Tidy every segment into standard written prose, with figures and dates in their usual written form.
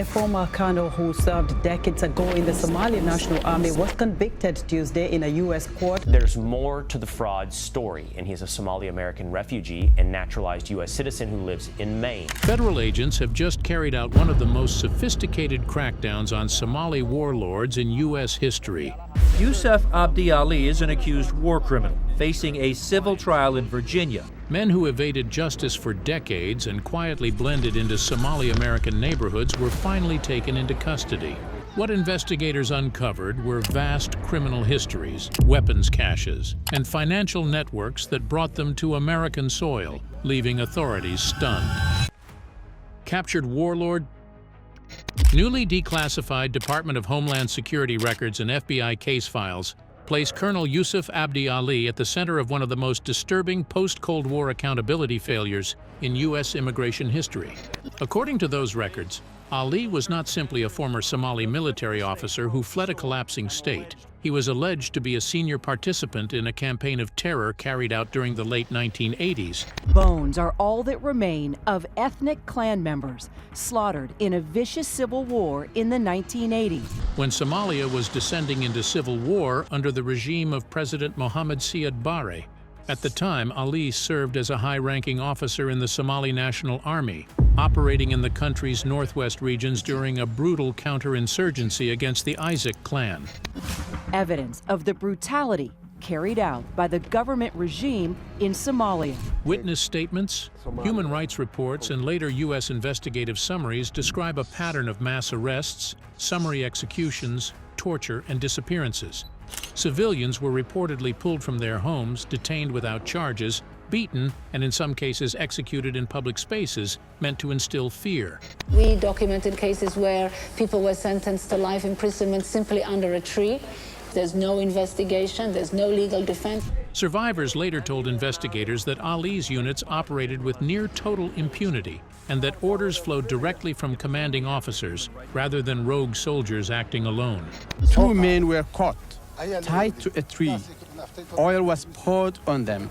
A former colonel who served decades ago in the Somali National Army was convicted Tuesday in a U.S. court. There's more to the fraud story, and he's a Somali-American refugee and naturalized U.S. citizen who lives in Maine. Federal agents have just carried out one of the most sophisticated crackdowns on Somali warlords in U.S. history. Yusuf Abdi Ali is an accused war criminal facing a civil trial in Virginia. Men who evaded justice for decades and quietly blended into Somali-American neighborhoods were finally taken into custody. What investigators uncovered were vast criminal histories, weapons caches, and financial networks that brought them to American soil, leaving authorities stunned. Captured warlord? Newly declassified Department of Homeland Security records and FBI case files place Colonel Yusuf Abdi Ali at the center of one of the most disturbing post-Cold War accountability failures in U.S. immigration history. According to those records, Ali was not simply a former Somali military officer who fled a collapsing state. He was alleged to be a senior participant in a campaign of terror carried out during the late 1980s. Bones are all that remain of ethnic clan members slaughtered in a vicious civil war in the 1980s. When Somalia was descending into civil war under the regime of President Mohammed Siad Barre. At the time, Ali served as a high-ranking officer in the Somali National Army, operating in the country's northwest regions during a brutal counterinsurgency against the Isaac clan. Evidence of the brutality carried out by the government regime in Somalia. Witness statements, human rights reports, and later U.S. investigative summaries describe a pattern of mass arrests, summary executions, torture, and disappearances. Civilians were reportedly pulled from their homes, detained without charges, beaten, and in some cases executed in public spaces, meant to instill fear. We documented cases where people were sentenced to life imprisonment simply under a tree. There's no investigation, there's no legal defense. Survivors later told investigators that Ali's units operated with near total impunity and that orders flowed directly from commanding officers rather than rogue soldiers acting alone. 2 men were caught, tied to a tree. Oil was poured on them,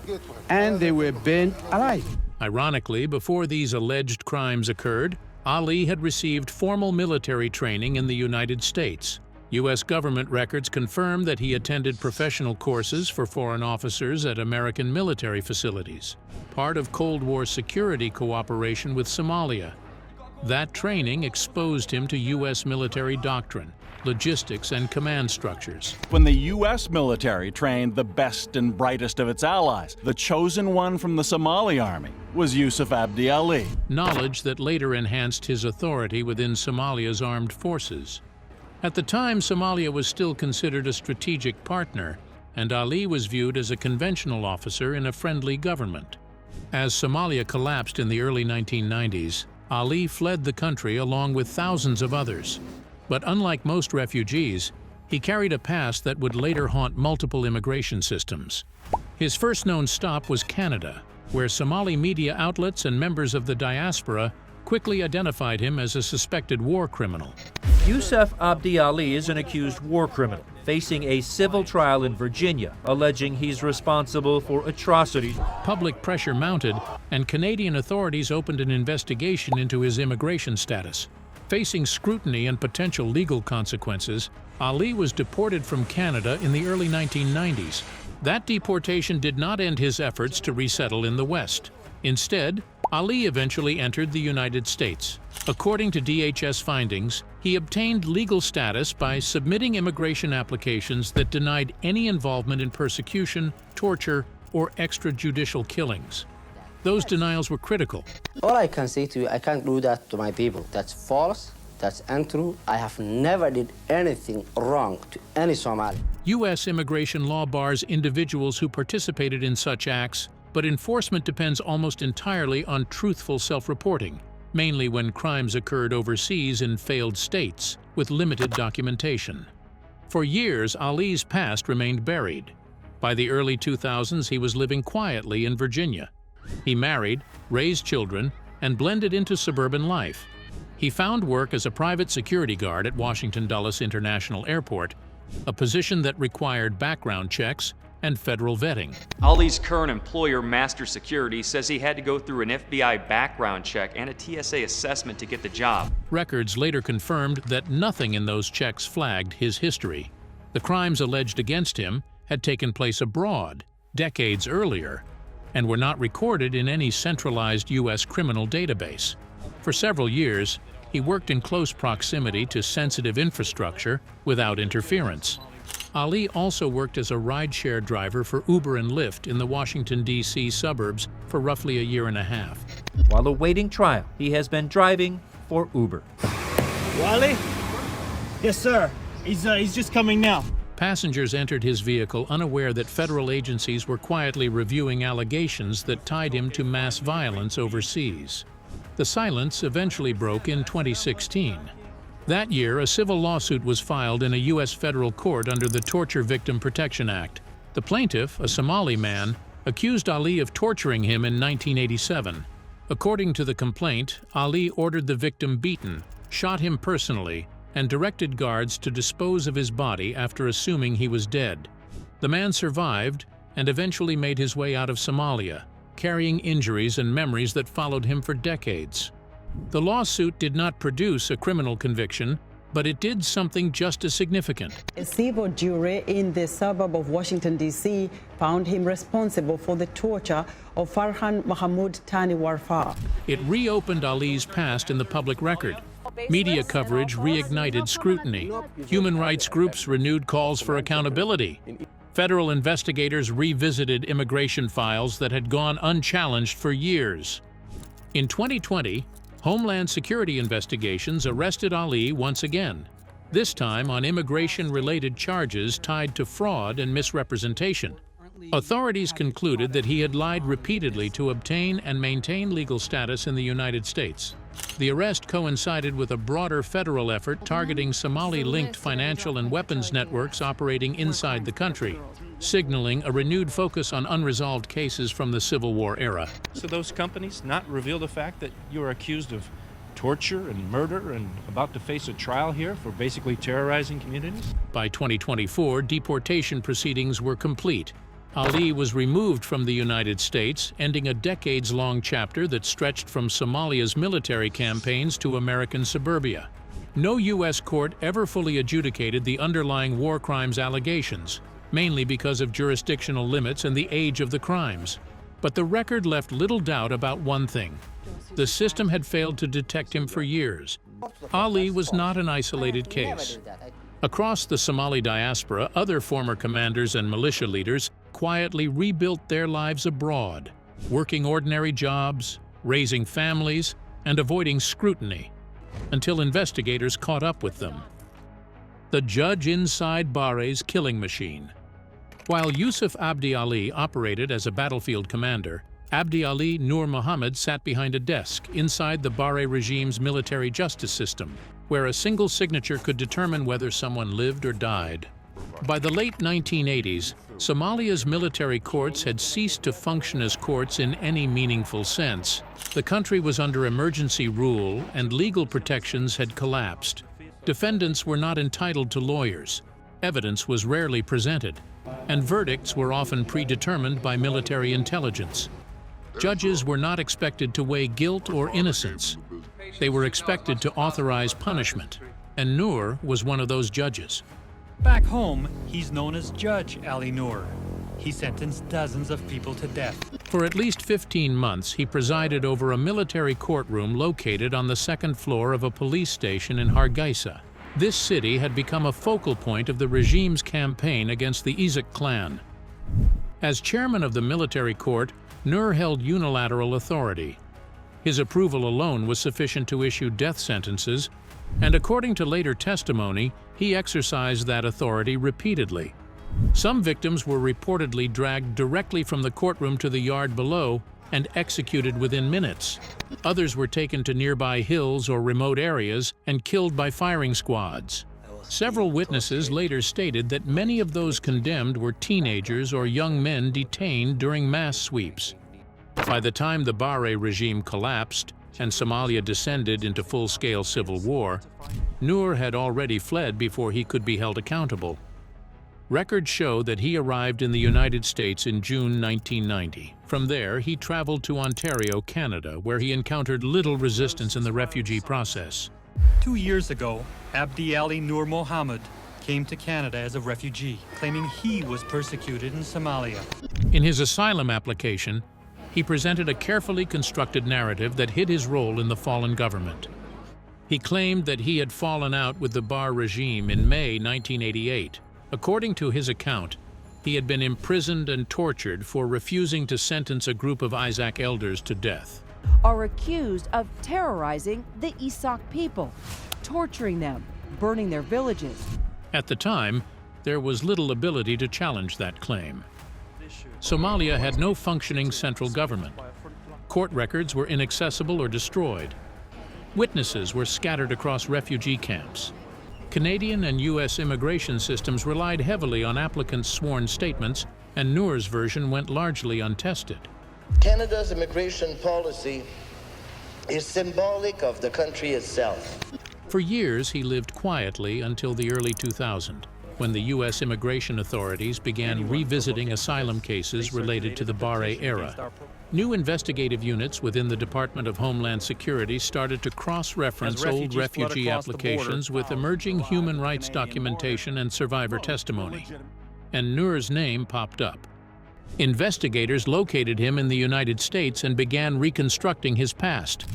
and they were burned alive. Ironically, before these alleged crimes occurred, Ali had received formal military training in the United States. U.S. government records confirm that he attended professional courses for foreign officers at American military facilities, part of Cold War security cooperation with Somalia. That training exposed him to U.S. military doctrine, logistics, and command structures. When the U.S. military trained the best and brightest of its allies, the chosen one from the Somali army was Yusuf Abdi Ali. Knowledge that later enhanced his authority within Somalia's armed forces. At the time, Somalia was still considered a strategic partner, and Ali was viewed as a conventional officer in a friendly government. As Somalia collapsed in the early 1990s, Ali fled the country along with thousands of others. But unlike most refugees, he carried a past that would later haunt multiple immigration systems. His first known stop was Canada, where Somali media outlets and members of the diaspora quickly identified him as a suspected war criminal. Yusuf Abdi Ali is an accused war criminal facing a civil trial in Virginia, alleging he's responsible for atrocities. Public pressure mounted, and Canadian authorities opened an investigation into his immigration status. Facing scrutiny and potential legal consequences, Ali was deported from Canada in the early 1990s. That deportation did not end his efforts to resettle in the West. Instead, Ali eventually entered the United States. According to DHS findings, he obtained legal status by submitting immigration applications that denied any involvement in persecution, torture, or extrajudicial killings. Those denials were critical. All I can say to you, I can't do that to my people. That's false, that's untrue. I have never did anything wrong to any Somali. U.S. immigration law bars individuals who participated in such acts, but enforcement depends almost entirely on truthful self-reporting, mainly when crimes occurred overseas in failed states with limited documentation. For years, Ali's past remained buried. By the early 2000s, he was living quietly in Virginia. He married, raised children, and blended into suburban life. He found work as a private security guard at Washington Dulles International Airport, a position that required background checks, and federal vetting. Ali's current employer, Master Security, says he had to go through an FBI background check and a TSA assessment to get the job. Records later confirmed that nothing in those checks flagged his history. The crimes alleged against him had taken place abroad, decades earlier, and were not recorded in any centralized U.S. criminal database. For several years, he worked in close proximity to sensitive infrastructure without interference. Ali also worked as a rideshare driver for Uber and Lyft in the Washington, D.C. suburbs for roughly a year and a half. While awaiting trial, he has been driving for Uber. Wally? Yes, sir. He's just coming now. Passengers entered his vehicle unaware that federal agencies were quietly reviewing allegations that tied him to mass violence overseas. The silence eventually broke in 2016. That year, a civil lawsuit was filed in a U.S. federal court under the Torture Victim Protection Act. The plaintiff, a Somali man, accused Ali of torturing him in 1987. According to the complaint, Ali ordered the victim beaten, shot him personally, and directed guards to dispose of his body after assuming he was dead. The man survived and eventually made his way out of Somalia, carrying injuries and memories that followed him for decades. The lawsuit did not produce a criminal conviction, but it did something just as significant. A civil jury in the suburb of Washington, D.C. found him responsible for the torture of Farhan Mahmoud Tani Warfa. It reopened Ali's past in the public record. Media coverage reignited scrutiny. Human rights groups renewed calls for accountability. Federal investigators revisited immigration files that had gone unchallenged for years. In 2020, Homeland Security investigations arrested Ali once again, this time on immigration-related charges tied to fraud and misrepresentation. Authorities concluded that he had lied repeatedly to obtain and maintain legal status in the United States. The arrest coincided with a broader federal effort targeting Somali-linked financial and weapons networks operating inside the country, signaling a renewed focus on unresolved cases from the Civil War era. So those companies not reveal the fact that you are accused of torture and murder and about to face a trial here for basically terrorizing communities? By 2024, deportation proceedings were complete. Ali was removed from the United States, ending a decades-long chapter that stretched from Somalia's military campaigns to American suburbia. No U.S. court ever fully adjudicated the underlying war crimes allegations, mainly because of jurisdictional limits and the age of the crimes. But the record left little doubt about one thing. The system had failed to detect him for years. Ali was not an isolated case. Across the Somali diaspora, other former commanders and militia leaders quietly rebuilt their lives abroad, working ordinary jobs, raising families, and avoiding scrutiny, until investigators caught up with them. The judge inside Bahre's killing machine. While Yusuf Abdi Ali operated as a battlefield commander, Abdi Ali Nur Muhammad sat behind a desk inside the Bahre regime's military justice system, where a single signature could determine whether someone lived or died. By the late 1980s, Somalia's military courts had ceased to function as courts in any meaningful sense. The country was under emergency rule and legal protections had collapsed. Defendants were not entitled to lawyers. Evidence was rarely presented, and verdicts were often predetermined by military intelligence. Judges were not expected to weigh guilt or innocence. They were expected to authorize punishment, and Nur was one of those judges. Back home, he's known as Judge Ali Nur. He sentenced dozens of people to death. For at least 15 months, he presided over a military courtroom located on the second floor of a police station in Hargeisa. This city had become a focal point of the regime's campaign against the Izak clan. As chairman of the military court, Nur held unilateral authority. His approval alone was sufficient to issue death sentences, and according to later testimony, he exercised that authority repeatedly. Some victims were reportedly dragged directly from the courtroom to the yard below and executed within minutes. Others were taken to nearby hills or remote areas and killed by firing squads. Several witnesses later stated that many of those condemned were teenagers or young men detained during mass sweeps. By the time the Bahre regime collapsed and Somalia descended into full-scale civil war, Nur had already fled before he could be held accountable. Records show that he arrived in the United States in June 1990. From there, he traveled to Ontario, Canada, where he encountered little resistance in the refugee process. 2 years ago, Abdi Ali Nur Mohammed came to Canada as a refugee, claiming he was persecuted in Somalia. In his asylum application, he presented a carefully constructed narrative that hid his role in the fallen government. He claimed that he had fallen out with the Bar regime in May 1988. According to his account, he had been imprisoned and tortured for refusing to sentence a group of Isaac elders to death. Are accused of terrorizing the Isaac people, torturing them, burning their villages. At the time, there was little ability to challenge that claim. Somalia had no functioning central government. Court records were inaccessible or destroyed. Witnesses were scattered across refugee camps. Canadian and U.S. immigration systems relied heavily on applicants' sworn statements, and Nur's version went largely untested. Canada's immigration policy is symbolic of the country itself. For years, he lived quietly until the early 2000s, when the U.S. immigration authorities began revisiting asylum cases related to the Barre era. New investigative units within the Department of Homeland Security started to cross-reference old refugee applications with emerging human rights documentation and survivor testimony. And Nur's name popped up. Investigators located him in the United States and began reconstructing his past.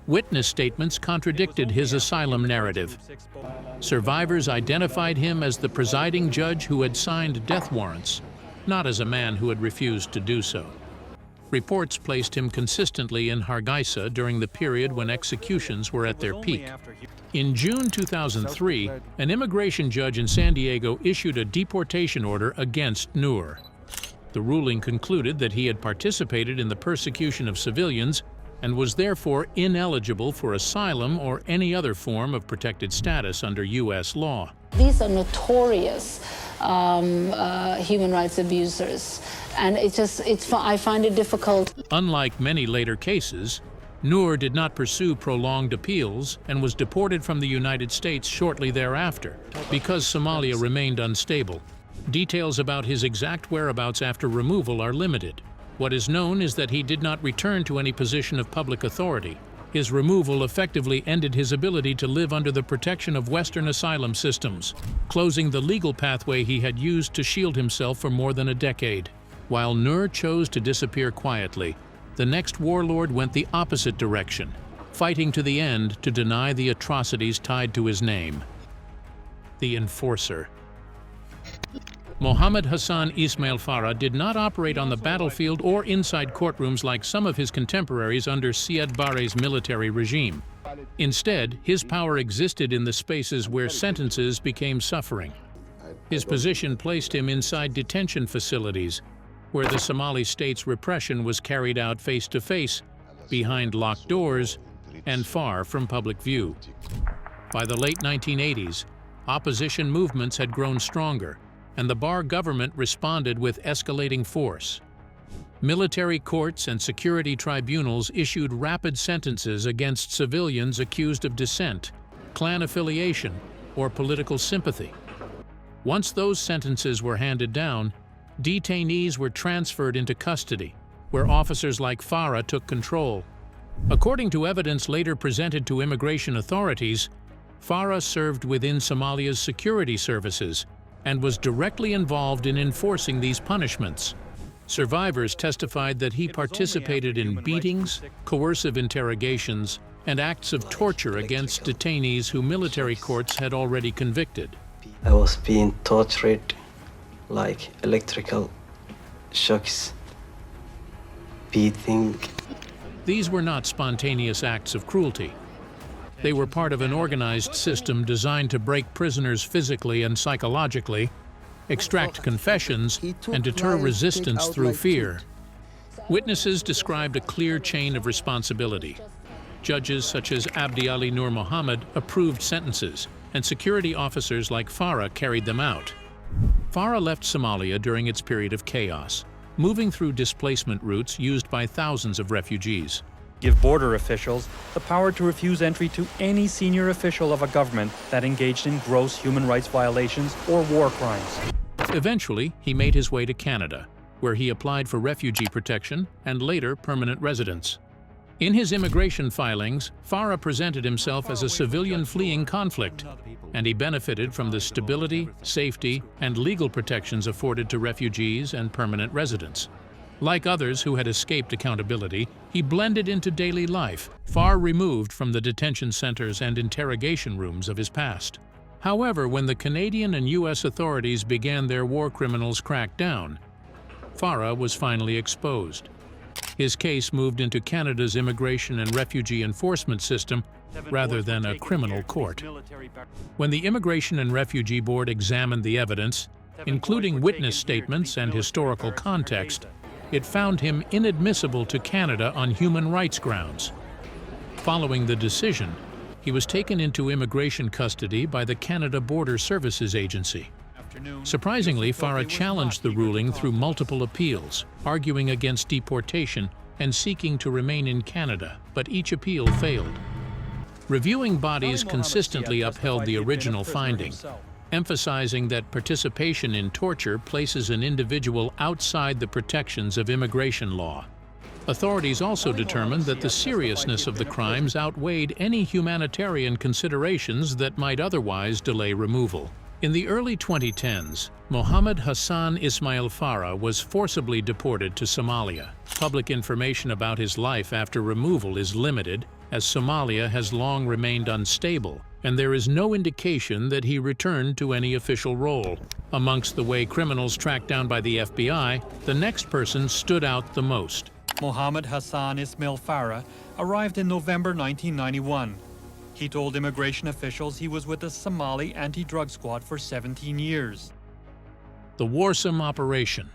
Witness statements contradicted his asylum narrative. Survivors identified him as the presiding judge who had signed death warrants, not as a man who had refused to do so. Reports placed him consistently in Hargeisa during the period when executions were at their peak. In June 2003, an immigration judge in San Diego issued a deportation order against Nur. The ruling concluded that he had participated in the persecution of civilians and was therefore ineligible for asylum or any other form of protected status under U.S. law. These are notorious human rights abusers, and I find it difficult. Unlike many later cases, Nur did not pursue prolonged appeals and was deported from the United States shortly thereafter because Somalia remained unstable. Details about his exact whereabouts after removal are limited. What is known is that he did not return to any position of public authority. His removal effectively ended his ability to live under the protection of Western asylum systems, closing the legal pathway he had used to shield himself for more than a decade. While Nur chose to disappear quietly, the next warlord went the opposite direction, fighting to the end to deny the atrocities tied to his name. The Enforcer. Mohammed Hassan Ismail Farah did not operate on the battlefield or inside courtrooms like some of his contemporaries under Siad Barre's military regime. Instead, his power existed in the spaces where sentences became suffering. His position placed him inside detention facilities, where the Somali state's repression was carried out face-to-face, behind locked doors, and far from public view. By the late 1980s, opposition movements had grown stronger, and the Bar government responded with escalating force. Military courts and security tribunals issued rapid sentences against civilians accused of dissent, clan affiliation, or political sympathy. Once those sentences were handed down, detainees were transferred into custody, where officers like Farah took control. According to evidence later presented to immigration authorities, Farah served within Somalia's security services and was directly involved in enforcing these punishments. Survivors testified that he participated in beatings, coercive interrogations, and acts of torture against detainees who military courts had already convicted. I was being tortured like electrical shocks, beating. These were not spontaneous acts of cruelty. They were part of an organized system designed to break prisoners physically and psychologically, extract confessions, and deter resistance through fear. Witnesses described a clear chain of responsibility. Judges such as Abdi Ali Nur Mohammed approved sentences, and security officers like Farah carried them out. Farah left Somalia during its period of chaos, moving through displacement routes used by thousands of refugees. Give border officials the power to refuse entry to any senior official of a government that engaged in gross human rights violations or war crimes. Eventually, he made his way to Canada, where he applied for refugee protection and later permanent residence. In his immigration filings, Farah presented himself as a civilian fleeing conflict, and he benefited from the stability, safety, and legal protections afforded to refugees and permanent residents. Like others who had escaped accountability, he blended into daily life, far removed from the detention centers and interrogation rooms of his past. However, when the Canadian and U.S. authorities began their war criminals crackdown, Farah was finally exposed. His case moved into Canada's Immigration and Refugee Enforcement System rather than a criminal court. When the Immigration and Refugee Board examined the evidence, including witness statements and historical context, it found him inadmissible to Canada on human rights grounds. Following the decision, he was taken into immigration custody by the Canada Border Services Agency. Surprisingly, Farah challenged the ruling through multiple appeals, arguing against deportation and seeking to remain in Canada, but each appeal failed. Reviewing bodies consistently upheld the original finding, emphasizing that participation in torture places an individual outside the protections of immigration law. Authorities also determined that the seriousness of the crimes outweighed any humanitarian considerations that might otherwise delay removal. In the early 2010s, Mohammed Hassan Ismail Farah was forcibly deported to Somalia. Public information about his life after removal is limited, as Somalia has long remained unstable, and there is no indication that he returned to any official role. Amongst the way criminals tracked down by the FBI, the next person stood out the most. Mohammed Hassan Ismail Farah arrived in November 1991. He told immigration officials he was with the Somali anti-drug squad for 17 years. The Warsame operation.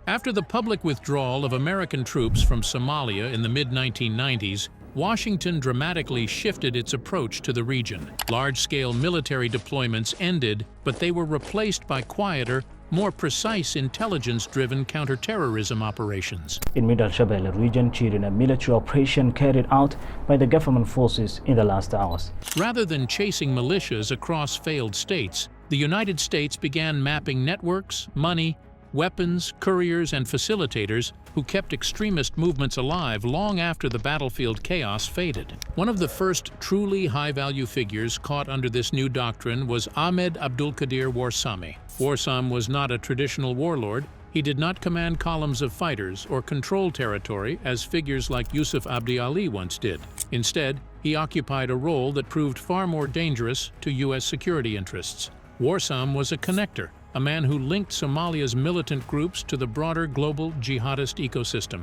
After the public withdrawal of American troops from Somalia in the mid-1990s, Washington dramatically shifted its approach to the region. Large-scale military deployments ended, but they were replaced by quieter, more precise intelligence-driven counterterrorism operations. In Middle Shabelle region, cheering a military operation carried out by the government forces in the last hours. Rather than chasing militias across failed states, the United States began mapping networks, money, weapons, couriers, and facilitators who kept extremist movements alive long after the battlefield chaos faded. One of the first truly high-value figures caught under this new doctrine was Ahmed Abdulkadir Warsame. Warsame was not a traditional warlord. He did not command columns of fighters or control territory as figures like Yusuf Abdi Ali once did. Instead, he occupied a role that proved far more dangerous to U.S. security interests. Warsame was a connector, a man who linked Somalia's militant groups to the broader global jihadist ecosystem.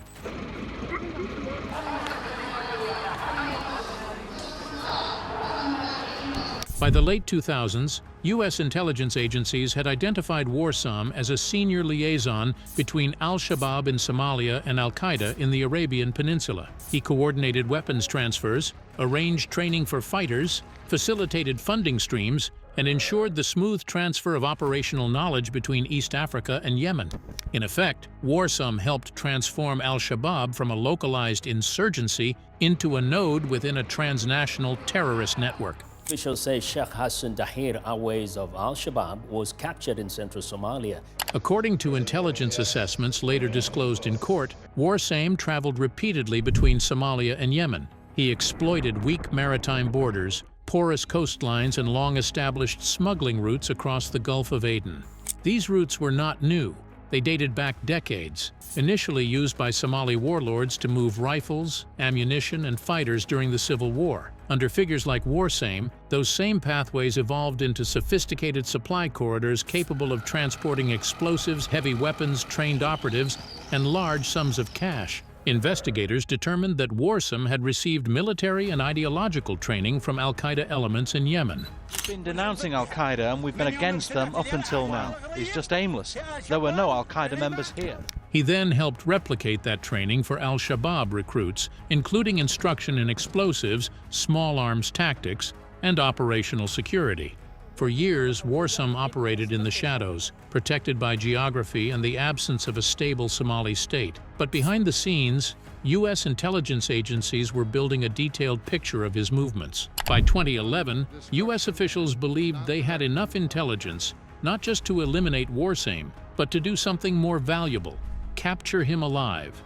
By the late 2000s, U.S. intelligence agencies had identified Warsame as a senior liaison between al-Shabaab in Somalia and al-Qaeda in the Arabian Peninsula. He coordinated weapons transfers, arranged training for fighters, facilitated funding streams, and ensured the smooth transfer of operational knowledge between East Africa and Yemen. In effect, Warsame helped transform al-Shabaab from a localized insurgency into a node within a transnational terrorist network. Officials say Sheikh Hassan Dahir Aways of al-Shabaab was captured in central Somalia. According to intelligence assessments later disclosed in court, Warsame traveled repeatedly between Somalia and Yemen. He exploited weak maritime borders, porous coastlines, and long-established smuggling routes across the Gulf of Aden. These routes were not new. They dated back decades, initially used by Somali warlords to move rifles, ammunition, and fighters during the Civil War. Under figures like Warsame, those same pathways evolved into sophisticated supply corridors capable of transporting explosives, heavy weapons, trained operatives, and large sums of cash. Investigators determined that Warsame had received military and ideological training from al-Qaeda elements in Yemen. We've been denouncing al-Qaeda and we've been against them up until now. It's just aimless. There were no al-Qaeda members here. He then helped replicate that training for al-Shabaab recruits, including instruction in explosives, small arms tactics, and operational security. For years, Warsame operated in the shadows, protected by geography and the absence of a stable Somali state. But behind the scenes, U.S. intelligence agencies were building a detailed picture of his movements. By 2011, U.S. officials believed they had enough intelligence not just to eliminate Warsame, but to do something more valuable: capture him alive.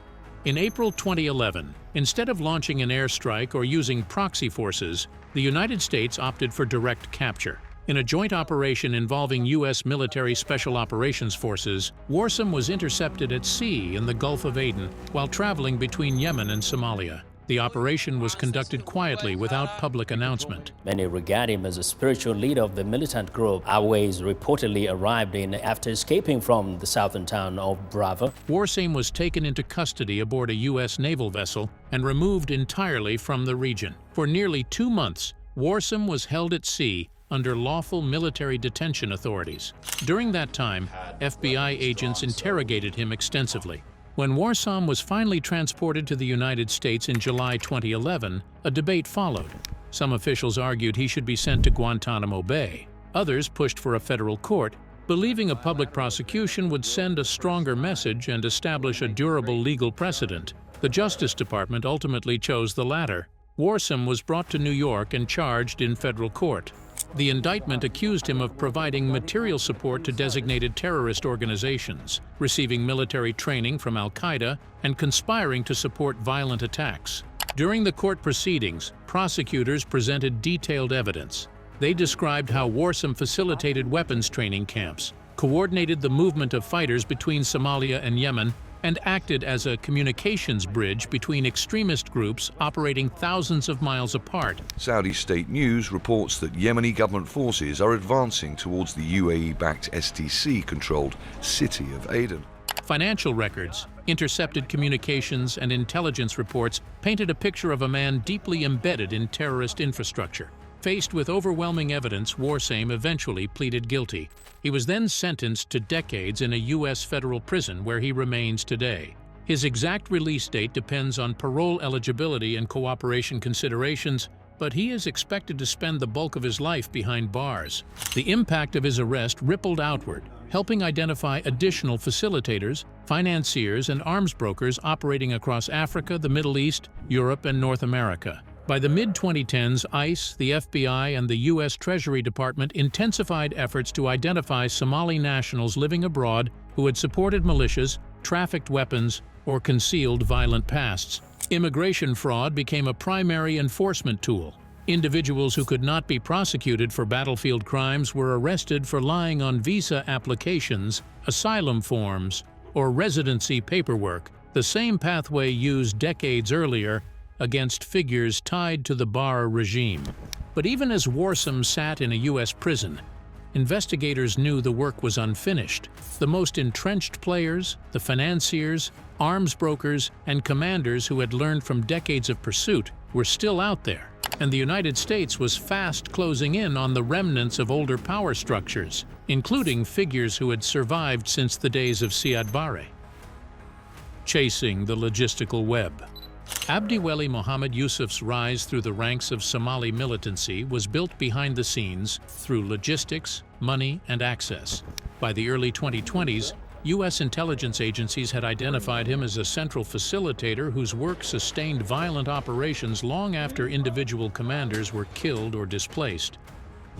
In April 2011, instead of launching an airstrike or using proxy forces, the United States opted for direct capture. In a joint operation involving U.S. military special operations forces, Warsame was intercepted at sea in the Gulf of Aden while traveling between Yemen and Somalia. The operation was conducted quietly without public announcement. Many regard him as a spiritual leader of the militant group Aways reportedly arrived in after escaping from the southern town of Brava. Warsame was taken into custody aboard a U.S. naval vessel and removed entirely from the region. For nearly 2 months, Warsame was held at sea under lawful military detention authorities. During that time, FBI agents interrogated him extensively. When Warsame was finally transported to the United States in July 2011, a debate followed. Some officials argued he should be sent to Guantanamo Bay. Others pushed for a federal court, believing a public prosecution would send a stronger message and establish a durable legal precedent. The Justice Department ultimately chose the latter. Warsame was brought to New York and charged in federal court. The indictment accused him of providing material support to designated terrorist organizations, receiving military training from al-Qaeda, and conspiring to support violent attacks. During the court proceedings, prosecutors presented detailed evidence. They described how Warsame facilitated weapons training camps, coordinated the movement of fighters between Somalia and Yemen, and acted as a communications bridge between extremist groups operating thousands of miles apart. Saudi state news reports that Yemeni government forces are advancing towards the UAE-backed STC-controlled city of Aden. Financial records, intercepted communications, and intelligence reports painted a picture of a man deeply embedded in terrorist infrastructure. Faced with overwhelming evidence, Warsame eventually pleaded guilty. He was then sentenced to decades in a U.S. federal prison where he remains today. His exact release date depends on parole eligibility and cooperation considerations, but he is expected to spend the bulk of his life behind bars. The impact of his arrest rippled outward, helping identify additional facilitators, financiers, and arms brokers operating across Africa, the Middle East, Europe, and North America. By the mid-2010s, ICE, the FBI, and the U.S. Treasury Department intensified efforts to identify Somali nationals living abroad who had supported militias, trafficked weapons, or concealed violent pasts. Immigration fraud became a primary enforcement tool. Individuals who could not be prosecuted for battlefield crimes were arrested for lying on visa applications, asylum forms, or residency paperwork, the same pathway used decades earlier against figures tied to the Barr regime. But even as Warsame sat in a U.S. prison, investigators knew the work was unfinished. The most entrenched players, the financiers, arms brokers, and commanders who had learned from decades of pursuit were still out there, and the United States was fast closing in on the remnants of older power structures, including figures who had survived since the days of Siad Barre. Chasing the logistical web. Abdiweli Mohammed Yusuf's rise through the ranks of Somali militancy was built behind the scenes through logistics, money, and access. By the early 2020s, U.S. intelligence agencies had identified him as a central facilitator whose work sustained violent operations long after individual commanders were killed or displaced.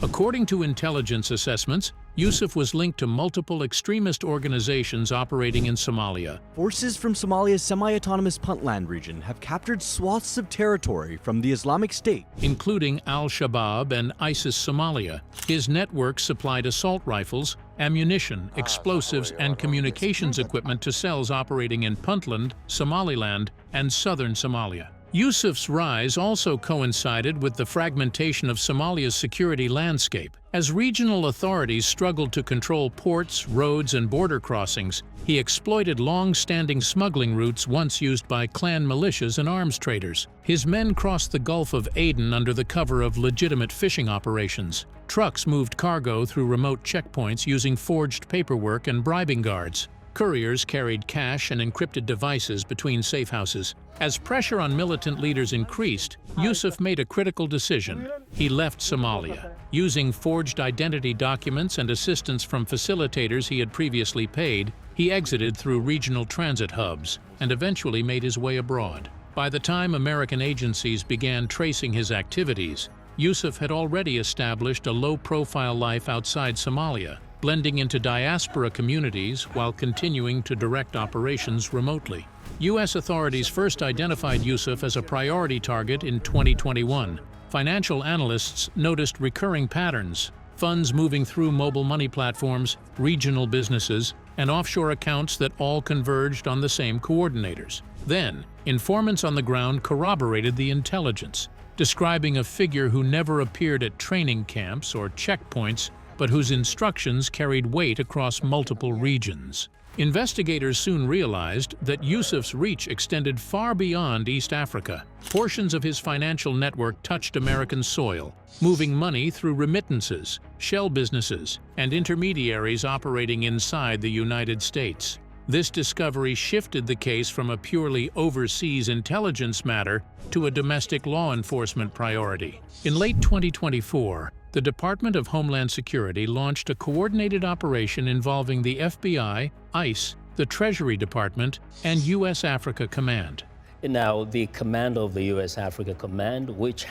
According to intelligence assessments, Yusuf was linked to multiple extremist organizations operating in Somalia. Forces from Somalia's semi-autonomous Puntland region have captured swaths of territory from the Islamic State, including Al-Shabaab and ISIS Somalia. His network supplied assault rifles, ammunition, explosives, and communications equipment to cells operating in Puntland, Somaliland, and southern Somalia. Yusuf's rise also coincided with the fragmentation of Somalia's security landscape. As regional authorities struggled to control ports, roads, and border crossings, he exploited long-standing smuggling routes once used by clan militias and arms traders. His men crossed the Gulf of Aden under the cover of legitimate fishing operations. Trucks moved cargo through remote checkpoints using forged paperwork and bribing guards. Couriers carried cash and encrypted devices between safe houses. As pressure on militant leaders increased, Yusuf made a critical decision. He left Somalia. Using forged identity documents and assistance from facilitators he had previously paid, he exited through regional transit hubs and eventually made his way abroad. By the time American agencies began tracing his activities, Yusuf had already established a low-profile life outside Somalia. blending into diaspora communities while continuing to direct operations remotely. U.S. authorities first identified Yusuf as a priority target in 2021. Financial analysts noticed recurring patterns: funds moving through mobile money platforms, regional businesses, and offshore accounts that all converged on the same coordinators. Then, informants on the ground corroborated the intelligence, describing a figure who never appeared at training camps or checkpoints, but whose instructions carried weight across multiple regions. Investigators soon realized that Yusuf's reach extended far beyond East Africa. Portions of his financial network touched American soil, moving money through remittances, shell businesses, and intermediaries operating inside the United States. This discovery shifted the case from a purely overseas intelligence matter to a domestic law enforcement priority. In late 2024, the Department of Homeland Security launched a coordinated operation involving the FBI, ICE, the Treasury Department, and U.S. Africa Command. Now, the command of the U.S. Africa Command, which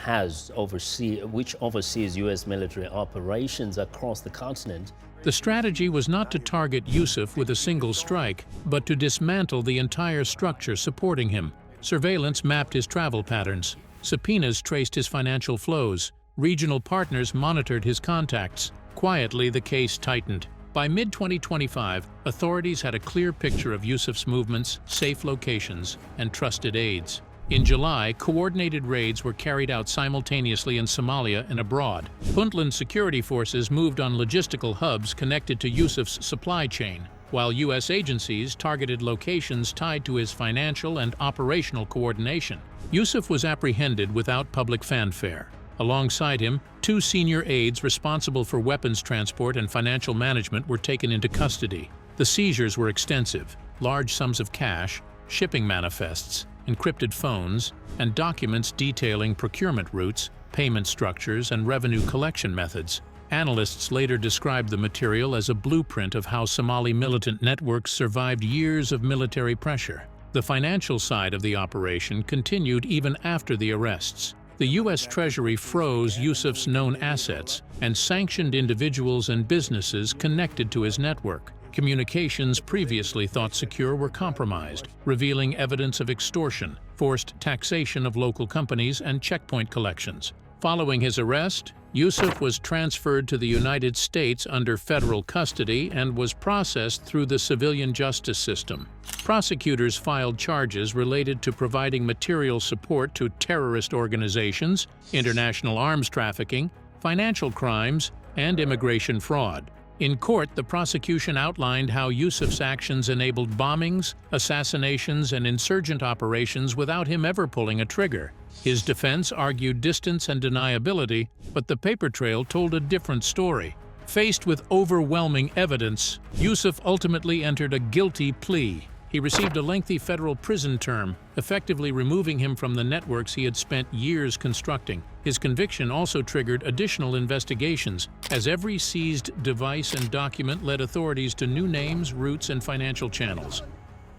oversees U.S. military operations across the continent. The strategy was not to target Yusuf with a single strike, but to dismantle the entire structure supporting him. Surveillance mapped his travel patterns. Subpoenas traced his financial flows. Regional partners monitored his contacts. Quietly, the case tightened. By mid-2025, authorities had a clear picture of Yusuf's movements, safe locations, and trusted aides. In July, coordinated raids were carried out simultaneously in Somalia and abroad. Puntland security forces moved on logistical hubs connected to Yusuf's supply chain, while U.S. agencies targeted locations tied to his financial and operational coordination. Yusuf was apprehended without public fanfare. Alongside him, 2 senior aides responsible for weapons transport and financial management were taken into custody. The seizures were extensive: large sums of cash, shipping manifests, encrypted phones, and documents detailing procurement routes, payment structures, and revenue collection methods. Analysts later described the material as a blueprint of how Somali militant networks survived years of military pressure. The financial side of the operation continued even after the arrests. The U.S. Treasury froze Yusuf's known assets and sanctioned individuals and businesses connected to his network. Communications previously thought secure were compromised, revealing evidence of extortion, forced taxation of local companies, and checkpoint collections. Following his arrest, Yusuf was transferred to the United States under federal custody and was processed through the civilian justice system. Prosecutors filed charges related to providing material support to terrorist organizations, international arms trafficking, financial crimes, and immigration fraud. In court, the prosecution outlined how Yusuf's actions enabled bombings, assassinations, and insurgent operations without him ever pulling a trigger. His defense argued distance and deniability, but the paper trail told a different story. Faced with overwhelming evidence, Yusuf ultimately entered a guilty plea. He received a lengthy federal prison term, effectively removing him from the networks he had spent years constructing. His conviction also triggered additional investigations, as every seized device and document led authorities to new names, routes, and financial channels.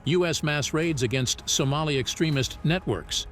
U.S. mass raids against Somali extremist networks.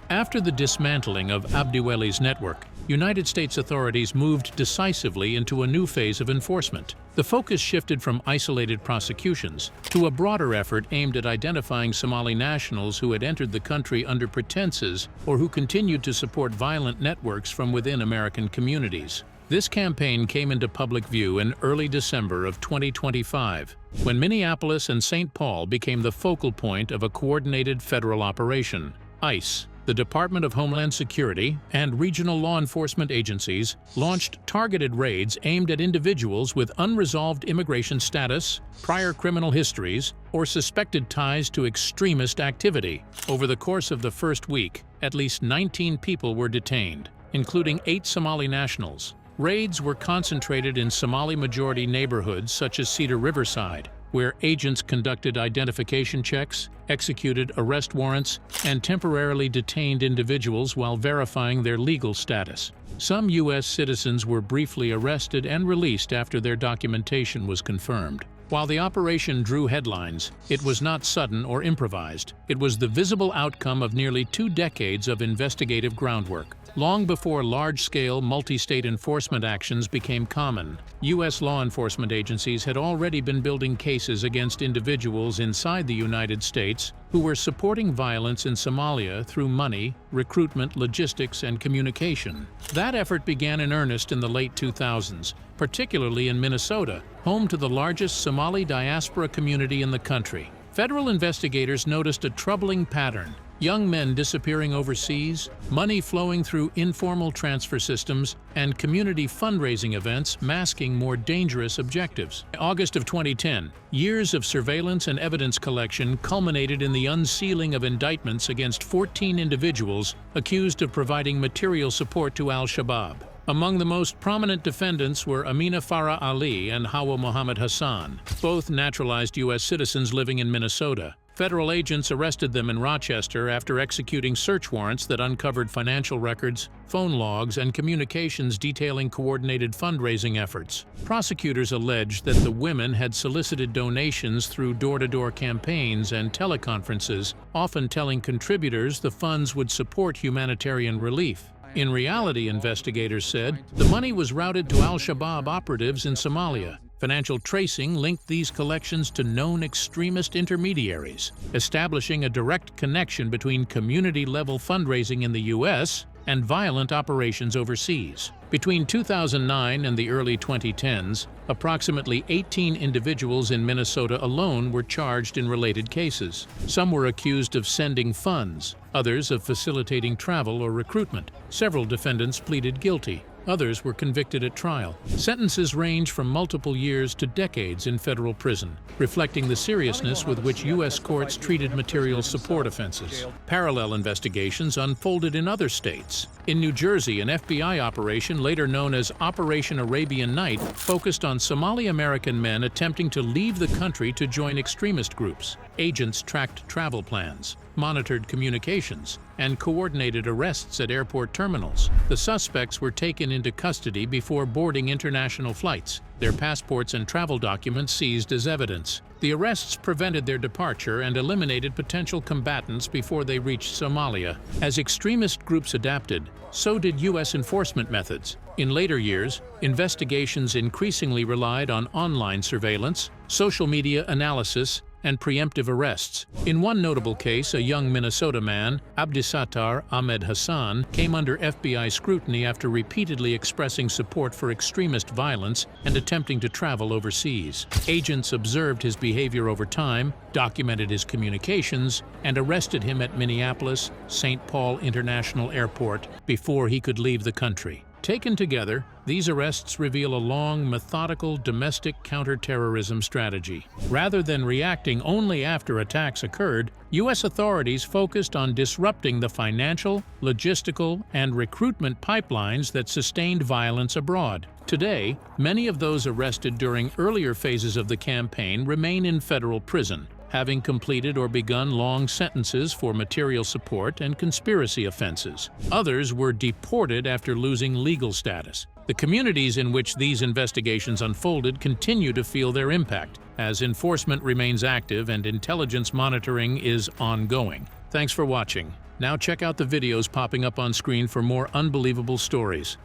After the dismantling of Abdiweli's network, United States authorities moved decisively into a new phase of enforcement. The focus shifted from isolated prosecutions to a broader effort aimed at identifying Somali nationals who had entered the country under pretenses or who continued to support violent networks from within American communities. This campaign came into public view in early December of 2025, when Minneapolis and St. Paul became the focal point of a coordinated federal operation. ICE, the Department of Homeland Security, and regional law enforcement agencies launched targeted raids aimed at individuals with unresolved immigration status, prior criminal histories, or suspected ties to extremist activity. Over the course of the first week, at least 19 people were detained, including 8 Somali nationals. Raids were concentrated in Somali-majority neighborhoods such as Cedar Riverside, where agents conducted identification checks, executed arrest warrants, and temporarily detained individuals while verifying their legal status. Some U.S. citizens were briefly arrested and released after their documentation was confirmed. While the operation drew headlines, it was not sudden or improvised. It was the visible outcome of nearly 2 decades of investigative groundwork. Long before large-scale, multi-state enforcement actions became common, U.S. law enforcement agencies had already been building cases against individuals inside the United States who were supporting violence in Somalia through money, recruitment, logistics, and communication. That effort began in earnest in the late 2000s, particularly in Minnesota, home to the largest Somali diaspora community in the country. Federal investigators noticed a troubling pattern: young men disappearing overseas, money flowing through informal transfer systems, and community fundraising events masking more dangerous objectives. In August of 2010, years of surveillance and evidence collection culminated in the unsealing of indictments against 14 individuals accused of providing material support to al-Shabaab. Among the most prominent defendants were Amina Farah Ali and Hawa Mohammed Hassan, both naturalized U.S. citizens living in Minnesota. Federal agents arrested them in Rochester after executing search warrants that uncovered financial records, phone logs, and communications detailing coordinated fundraising efforts. Prosecutors alleged that the women had solicited donations through door-to-door campaigns and teleconferences, often telling contributors the funds would support humanitarian relief. In reality, investigators said, the money was routed to al-Shabaab operatives in Somalia. Financial tracing linked these collections to known extremist intermediaries, establishing a direct connection between community-level fundraising in the U.S. and violent operations overseas. Between 2009 and the early 2010s, approximately 18 individuals in Minnesota alone were charged in related cases. Some were accused of sending funds, others of facilitating travel or recruitment. Several defendants pleaded guilty. Others were convicted at trial. Sentences range from multiple years to decades in federal prison, reflecting the seriousness with which U.S. courts treated material support offenses. Parallel investigations unfolded in other states. In New Jersey, an FBI operation, later known as Operation Arabian Night, focused on Somali-American men attempting to leave the country to join extremist groups. Agents tracked travel plans, monitored communications, and coordinated arrests at airport terminals. The suspects were taken into custody before boarding international flights, their passports and travel documents seized as evidence. The arrests prevented their departure and eliminated potential combatants before they reached Somalia. As extremist groups adapted, so did U.S. enforcement methods. In later years, investigations increasingly relied on online surveillance, social media analysis, and preemptive arrests. In one notable case, a young Minnesota man, Abdisattar Ahmed Hassan, came under FBI scrutiny after repeatedly expressing support for extremist violence and attempting to travel overseas. Agents observed his behavior over time, documented his communications, and arrested him at Minneapolis-St. Paul International Airport before he could leave the country. Taken together, these arrests reveal a long, methodical domestic counterterrorism strategy. Rather than reacting only after attacks occurred, U.S. authorities focused on disrupting the financial, logistical, and recruitment pipelines that sustained violence abroad. Today, many of those arrested during earlier phases of the campaign remain in federal prison, having completed or begun long sentences for material support and conspiracy offenses. Others were deported after losing legal status. The communities in which these investigations unfolded continue to feel their impact, as enforcement remains active and intelligence monitoring is ongoing. Thanks for watching. Now check out the videos popping up on screen for more unbelievable stories.